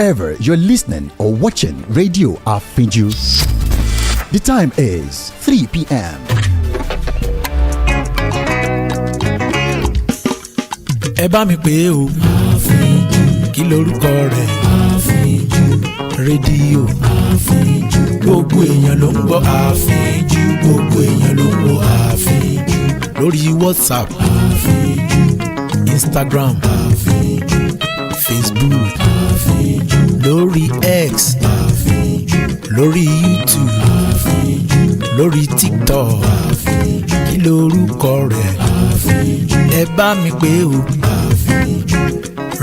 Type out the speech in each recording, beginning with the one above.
wherever you're listening or watching Radio Afinju. The time is 3 p.m. Ẹ bá mi pè o. Àfíjù. Kí lorúkọ rẹ̀? Àfíjù. Rédíò. Àfíjù. Gbogbo èèyàn ló ń gbọ́ Àfíjù. Gbogbo èèyàn ló ń gbọ́ Àfíjù. Lórí WhatsApp. Àfíjù. Instagram. Àfíjù. Facebook. Àfíjù. Lórí X. Àfíjù. Lórí YouTube. Àfíjù. Lórí TikTok. Àfíjù. Kí lorúkọ rẹ̀? Àfíjù. Ẹ bá mi pè o. Àfíjù.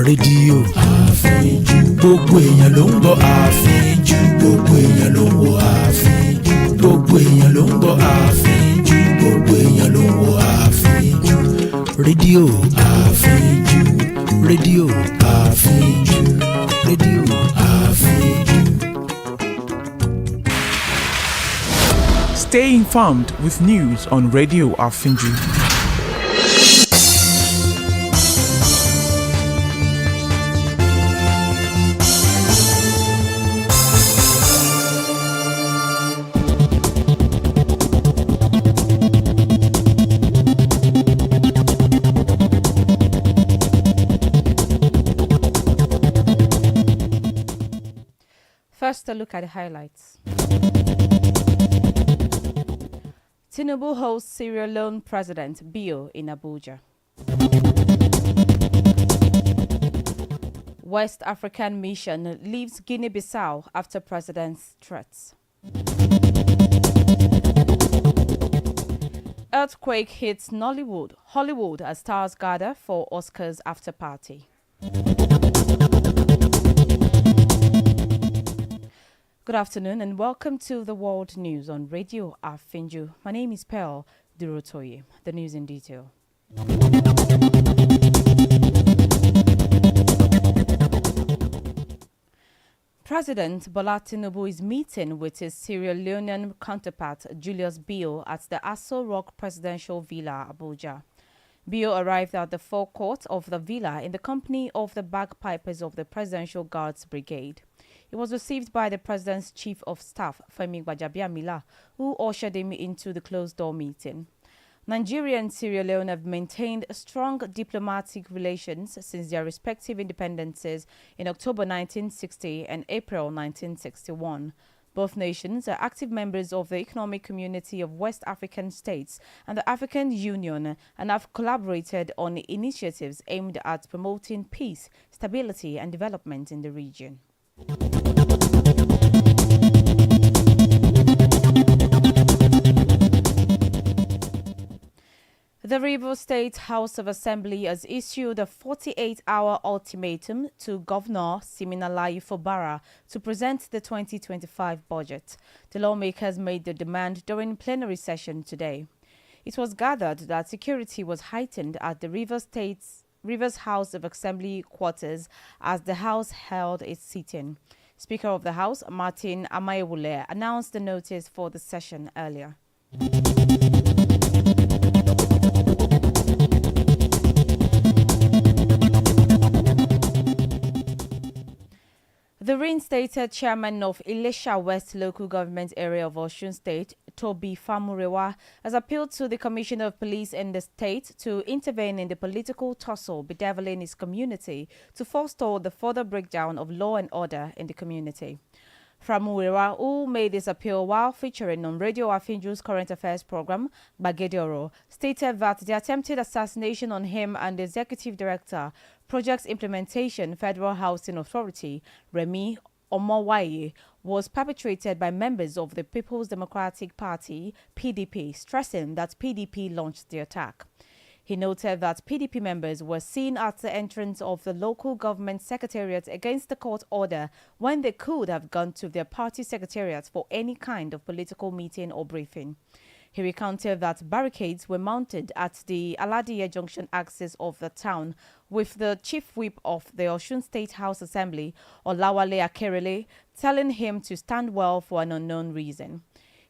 Rédíò. Àfíjù. Gbogbo èèyàn ló ń gbọ́ Àfíjù. Gbogbo èèyàn ló ń gbọ́ Àfíjù. Gbogbo èèyàn ló ń gbọ́ Àfíjù. Gbogbo èèyàn ló ń gbọ́ Àfíjù. Rédíò Àfíjù. Rédíò Àfíjù. Rédíò Àfíjù. Stay informed with news on Radio Afinju. First, a look at the highlights. Tinubu hosts Sierra Leone President Bio in Abuja. West African mission leaves Guinea-Bissau after president's threats. Earthquake hits Nollywood, Hollywood as stars gather for Oscars after party. Good afternoon and welcome to the World News on Radio Afinju. My name is Pearl Durotoye. The news in detail. President Bola Tinubu is meeting with his Sierra Leonean counterpart Julius Bio at the Aso Rock Presidential Villa, Abuja. Bio arrived at the forecourt of the villa in the company of the bagpipers of the Presidential Guards Brigade. He was received by the President's Chief of Staff, Femi Gbajabiamila, who ushered him into the closed-door meeting. Nigeria and Sierra Leone have maintained strong diplomatic relations since their respective independences in October 1960 and April 1961. Both nations are active members of the Economic Community of West African States and the African Union and have collaborated on initiatives aimed at promoting peace, stability and development in the region. The Rivers State House of Assembly has issued a 48-hour ultimatum to Governor Siminalayi Fubara to present the 2025 budget. The lawmakers made the demand during plenary session today. It was gathered that security was heightened at the Rivers House of Assembly quarters as the House held its sitting. Speaker of the House, Martin Amayewule, announced the notice for the session earlier. The reinstated chairman of Ilesha West Local Government Area of Osun State, Toby Famurewa, has appealed to the Commissioner of Police in the state to intervene in the political tussle bedeviling his community to forestall the further breakdown of law and order in the community. Famurewa, who made this appeal while featuring on Radio Afinju's current affairs program, Bagedoro, stated that the attempted assassination on him and the executive director, Projects Implementation Federal Housing Authority, Remi Omowaye, was perpetrated by members of the People's Democratic Party, PDP, stressing that PDP launched the attack. He noted that PDP members were seen at the entrance of the local government secretariat against the court order when they could have gone to their party secretariat for any kind of political meeting or briefing. He recounted that barricades were mounted at the Aladiye Junction axis of the town, with the chief whip of the Osun State House Assembly, Olawale Akerele, telling him to stand well for an unknown reason.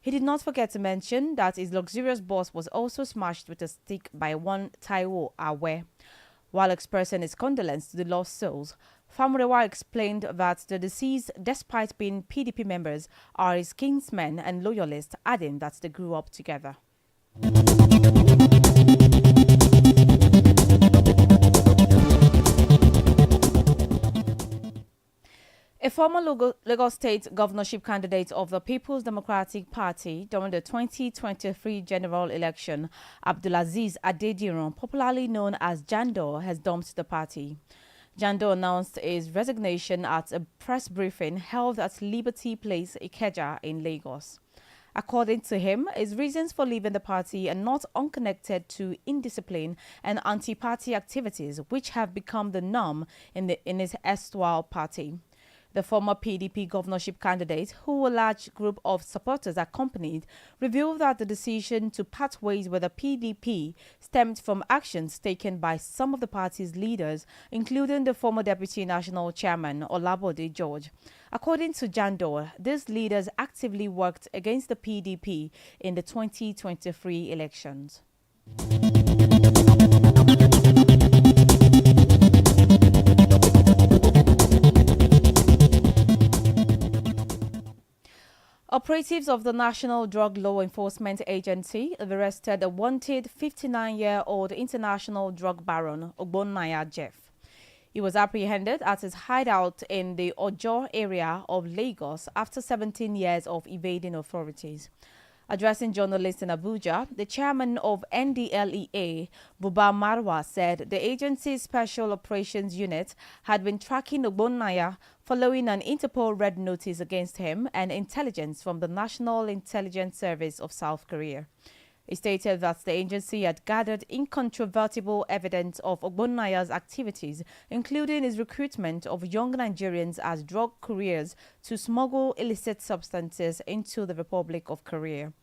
He did not forget to mention that his luxurious bus was also smashed with a stick by one Taiwo Awe. While expressing his condolence to the lost souls, Famurewa explained that the deceased, despite being PDP members, are his kinsmen and loyalists, adding that they grew up together. A former Lagos State governorship candidate of the People's Democratic Party during the 2023 general election, Abdulaziz Adediran, popularly known as Jandor, has dumped the party. Jandor announced his resignation at a press briefing held at Liberty Place, Ikeja in Lagos. According to him, his reasons for leaving the party are not unconnected to indiscipline and anti-party activities, which have become the norm in his erstwhile party. The former PDP governorship candidate, who a large group of supporters accompanied, revealed that the decision to part ways with the PDP stemmed from actions taken by some of the party's leaders, including the former deputy national chairman, Olabode George. According to Jandor, these leaders actively worked against the PDP in the 2023 elections. Operatives of the National Drug Law Enforcement Agency have arrested a wanted 59-year-old international drug baron, Ogbonnaya Jeff. He was apprehended at his hideout in the Ojo area of Lagos after 17 years of evading authorities. Addressing journalists in Abuja, the chairman of NDLEA, Buba Marwa, said the agency's Special Operations Unit had been tracking Ogbonnaya following an Interpol red notice against him and intelligence from the National Intelligence Service of South Korea. He stated that the agency had gathered incontrovertible evidence of Ogbonnaya's activities, including his recruitment of young Nigerians as drug couriers to smuggle illicit substances into the Republic of Korea.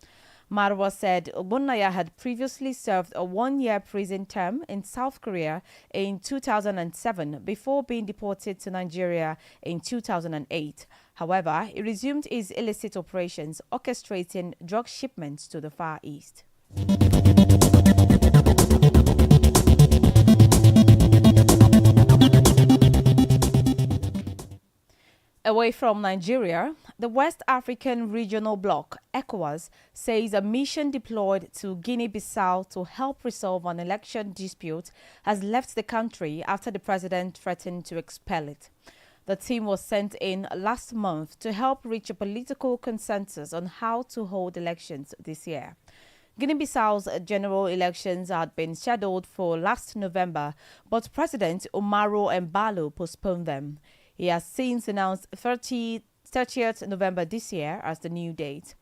Marwa said Ogbonnaya had previously served a one-year prison term in South Korea in 2007 before being deported to Nigeria in 2008. However, he resumed his illicit operations, orchestrating drug shipments to the Far East. Away from Nigeria, the West African Regional Bloc, ECOWAS, says a mission deployed to Guinea-Bissau to help resolve an election dispute has left the country after the president threatened to expel it. The team was sent in last month to help reach a political consensus on how to hold elections this year. Guinea-Bissau's general elections had been scheduled for last November, but President Umaro Embalo postponed them. He has since announced 30th November this year as the new date.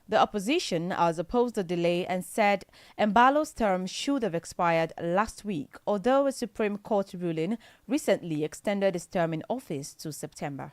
The opposition has opposed the delay and said Embalo's term should have expired last week, although a Supreme Court ruling recently extended his term in office to September.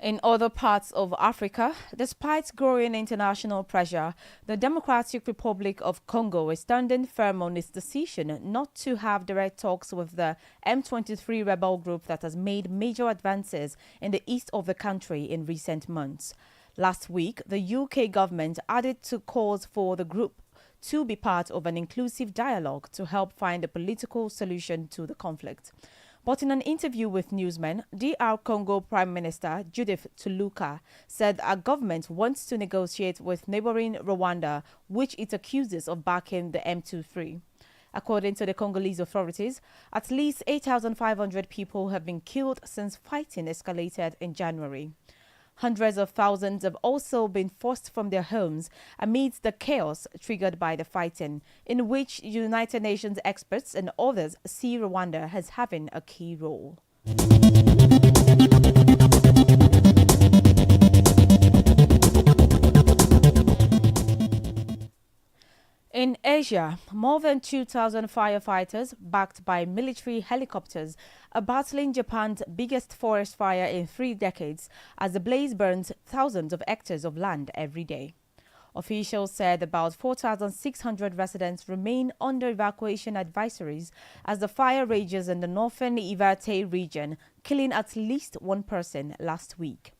In other parts of Africa, despite growing international pressure, the Democratic Republic of Congo is standing firm on its decision not to have direct talks with the M23 rebel group that has made major advances in the east of the country in recent months. Last week, the UK government added to calls for the group to be part of an inclusive dialogue to help find a political solution to the conflict. But in an interview with newsmen, DR Congo Prime Minister Judith Tuluka said our government wants to negotiate with neighboring Rwanda, which it accuses of backing the M23. According to the Congolese authorities, at least 8,500 people have been killed since fighting escalated in January. Hundreds of thousands have also been forced from their homes amidst the chaos triggered by the fighting, in which United Nations experts and others see Rwanda as having a key role. In Asia, more than 2,000 firefighters, backed by military helicopters, are battling Japan's biggest forest fire in 3 decades as the blaze burns thousands of hectares of land every day. Officials said about 4,600 residents remain under evacuation advisories as the fire rages in the northern Iwate region, killing at least one person last week.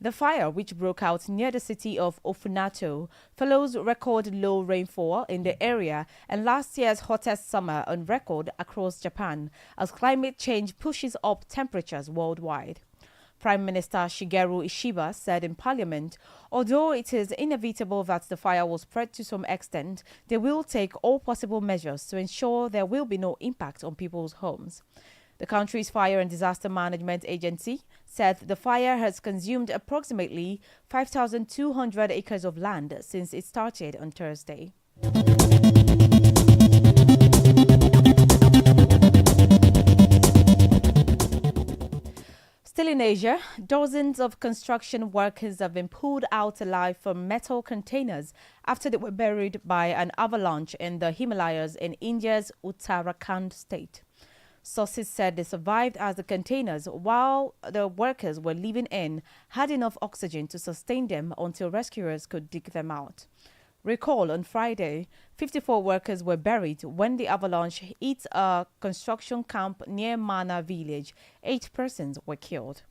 The fire, which broke out near the city of Ofunato, follows record low rainfall in the area and last year's hottest summer on record across Japan, as climate change pushes up temperatures worldwide. Prime Minister Shigeru Ishiba said in Parliament, although it is inevitable that the fire will spread to some extent, they will take all possible measures to ensure there will be no impact on people's homes. The country's Fire and Disaster Management Agency said the fire has consumed approximately 5,200 acres of land since it started on Thursday. Still in Asia, dozens of construction workers have been pulled out alive from metal containers after they were buried by an avalanche in the Himalayas in India's Uttarakhand state. Sources said they survived as the containers, while the workers were living in, had enough oxygen to sustain them until rescuers could dig them out. Recall on Friday, 54 workers were buried when the avalanche hit a construction camp near Mana village. 8 persons were killed.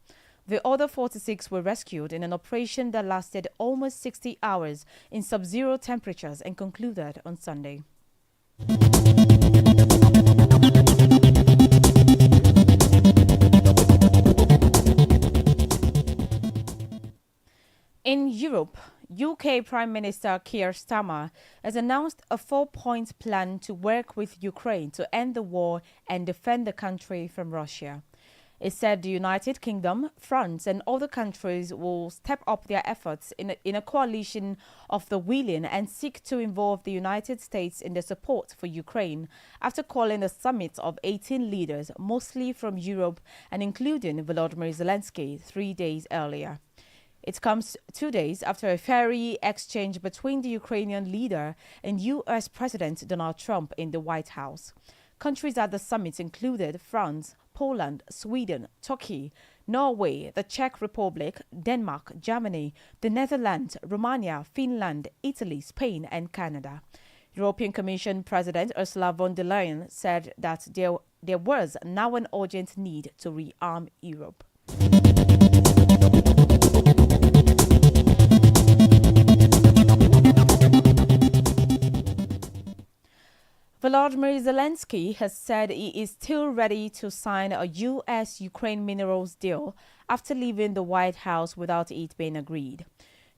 The other 46 were rescued in an operation that lasted almost 60 hours in sub-zero temperatures and concluded on Sunday. In Europe, UK Prime Minister Keir Starmer has announced a 4-point plan to work with Ukraine to end the war and defend the country from Russia. It said the United Kingdom, France and other countries will step up their efforts in a coalition of the willing and seek to involve the United States in the support for Ukraine after calling a summit of 18 leaders, mostly from Europe and including Volodymyr Zelensky 3 days earlier. It comes 2 days after a fiery exchange between the Ukrainian leader and U.S. President Donald Trump in the White House. Countries at the summit included France, Poland, Sweden, Turkey, Norway, the Czech Republic, Denmark, Germany, the Netherlands, Romania, Finland, Italy, Spain and Canada. European Commission President Ursula von der Leyen said that there was now an urgent need to rearm Europe. Volodymyr Zelensky has said he is still ready to sign a U.S.-Ukraine minerals deal after leaving the White House without it being agreed.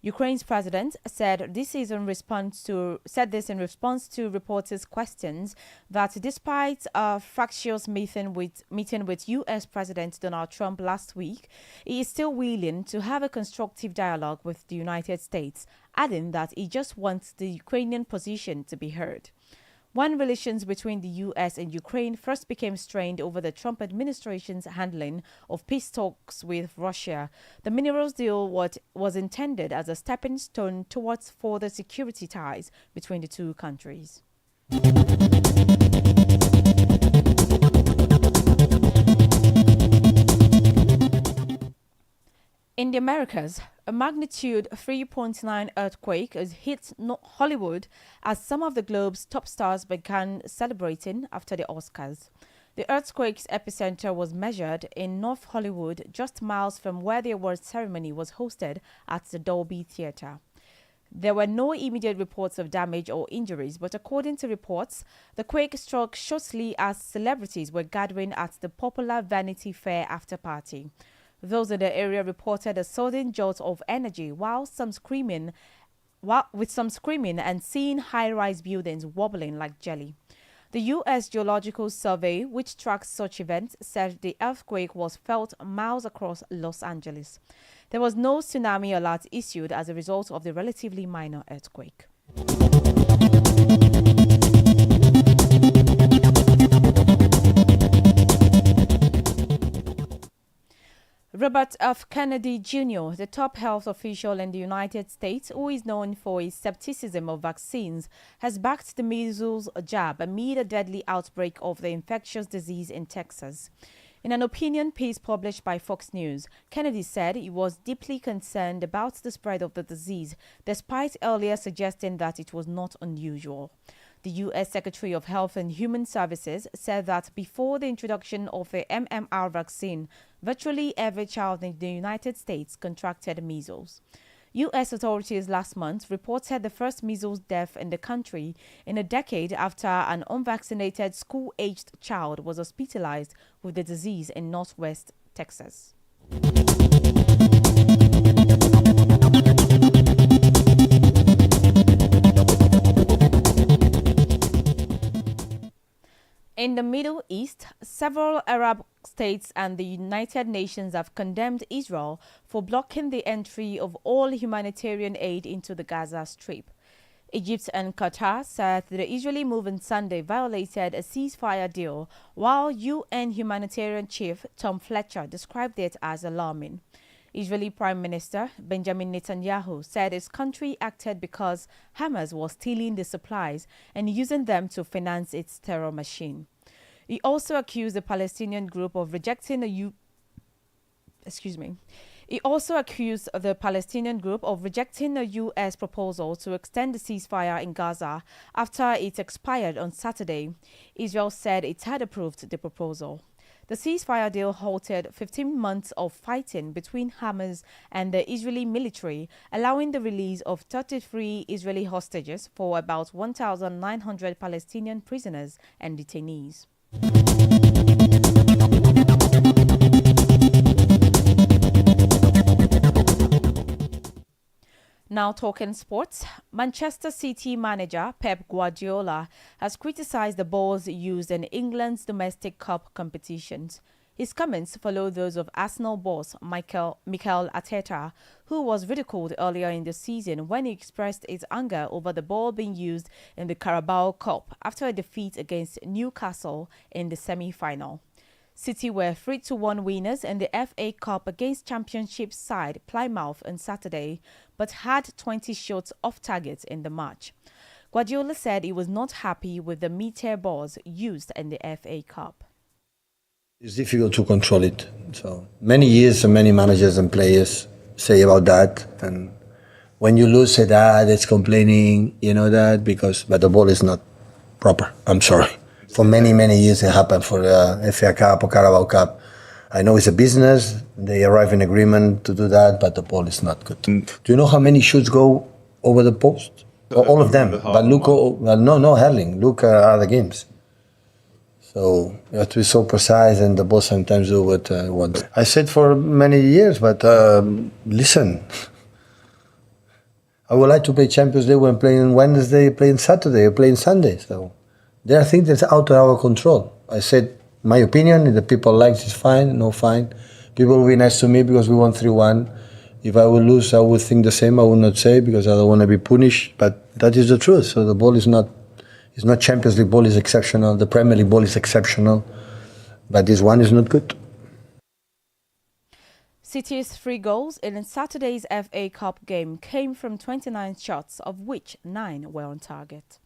Ukraine's president said this in response to reporters' questions that despite a fractious meeting with U.S. President Donald Trump last week, he is still willing to have a constructive dialogue with the United States, adding that he just wants the Ukrainian position to be heard. When relations between the U.S. and Ukraine first became strained over the Trump administration's handling of peace talks with Russia, the minerals deal was intended as a stepping stone towards further security ties between the two countries. In the Americas, a magnitude 3.9 earthquake has hit Hollywood as some of the globe's top stars began celebrating after the Oscars. The earthquake's epicenter was measured in North Hollywood, just miles from where the awards ceremony was hosted at the Dolby Theatre. There were no immediate reports of damage or injuries, but according to reports, the quake struck shortly as celebrities were gathering at the popular Vanity Fair after party. Those in the area reported a sudden jolt of energy with some screaming and seeing high-rise buildings wobbling like jelly. The U.S. Geological Survey, which tracks such events, said the earthquake was felt miles across Los Angeles. There was no tsunami alert issued as a result of the relatively minor earthquake. Robert F. Kennedy Jr., the top health official in the United States, who is known for his skepticism of vaccines, has backed the measles jab amid a deadly outbreak of the infectious disease in Texas. In an opinion piece published by Fox News, Kennedy said he was deeply concerned about the spread of the disease, despite earlier suggesting that it was not unusual. The U.S. Secretary of Health and Human Services said that before the introduction of the MMR vaccine, virtually every child in the United States contracted measles. U.S. authorities last month reported the first measles death in the country in a decade after an unvaccinated school-aged child was hospitalized with the disease in northwest Texas. In the Middle East, several Arab states and the United Nations have condemned Israel for blocking the entry of all humanitarian aid into the Gaza Strip. Egypt and Qatar said the Israeli move on Sunday violated a ceasefire deal, while UN humanitarian chief Tom Fletcher described it as alarming. Israeli Prime Minister Benjamin Netanyahu said his country acted because Hamas was stealing the supplies and using them to finance its terror machine. He also accused the Palestinian group of rejecting He also accused the Palestinian group of rejecting a U.S. proposal to extend the ceasefire in Gaza after it expired on Saturday. Israel said it had approved the proposal. The ceasefire deal halted 15 months of fighting between Hamas and the Israeli military, allowing the release of 33 Israeli hostages for about 1,900 Palestinian prisoners and detainees. Now talking sports, Manchester City manager Pep Guardiola has criticized the balls used in England's domestic cup competitions. His comments follow those of Arsenal boss Mikel Arteta, who was ridiculed earlier in the season when he expressed his anger over the ball being used in the Carabao Cup after a defeat against Newcastle in the semi-final. City were 3-1 winners in the FA Cup against Championship side Plymouth on Saturday, but had 20 shots off target in the match. Guardiola said he was not happy with the meter balls used in the FA Cup. It's difficult to control it. So many years and many managers and players say about that, and when you lose, say that it's complaining, but the ball is not proper. I'm sorry. For many, many years it happened for the FA Cup or Carabao Cup. I know it's a business, they arrive in agreement to do that, but the ball is not good. Do you know how many shoots go over the post? All of them. But look, no, Herling. Look at other games. So you have to be so precise, and the ball sometimes do what I want. I said for many years, but listen. I would like to play Champions League when playing Wednesday, playing Saturday, playing Sunday. So there are things that's out of our control. I said my opinion, if the people like it, it's fine, no fine. People will be nice to me because we won 3-1. If I would lose, I would think the same. I would not say because I don't want to be punished. But that is the truth. So the ball is not Champions League ball is exceptional. The Premier League ball is exceptional. But this one is not good. City's 3 goals in Saturday's FA Cup game came from 29 shots, of which 9 were on target.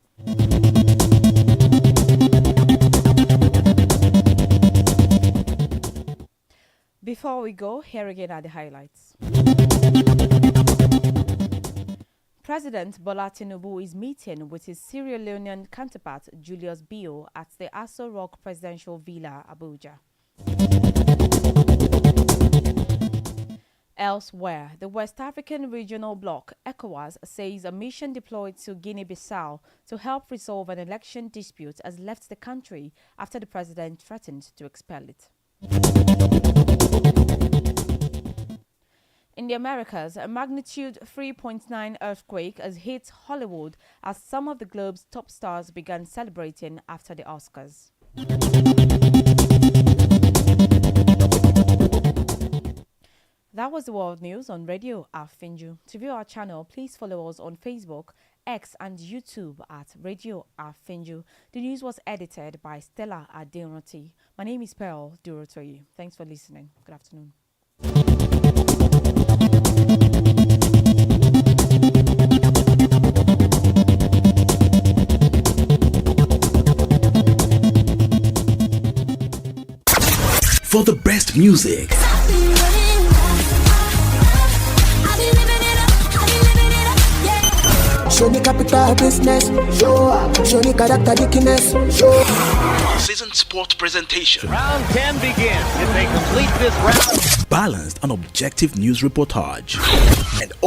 Before we go, here again are the highlights. President Bola Tinubu is meeting with his Sierra Leonean counterpart Julius Bio at the Aso Rock Presidential Villa, Abuja. Elsewhere, the West African Regional Bloc, ECOWAS, says a mission deployed to Guinea-Bissau to help resolve an election dispute has left the country after the president threatened to expel it. In the Americas, a magnitude 3.9 earthquake has hit Hollywood as some of the globe's top stars began celebrating after the Oscars. That was the world news on Radio Afinju. To view our channel, please follow us on Facebook, X and YouTube at Radio Afinju. The news was edited by Stella Durotoye. My name is Durotoye. Thanks for listening. Good afternoon. For the best music, show me capital business, show me character dickiness, show. seasoned sport presentation. Round 10 begins. If they complete this round, Balanced and objective news reportage. And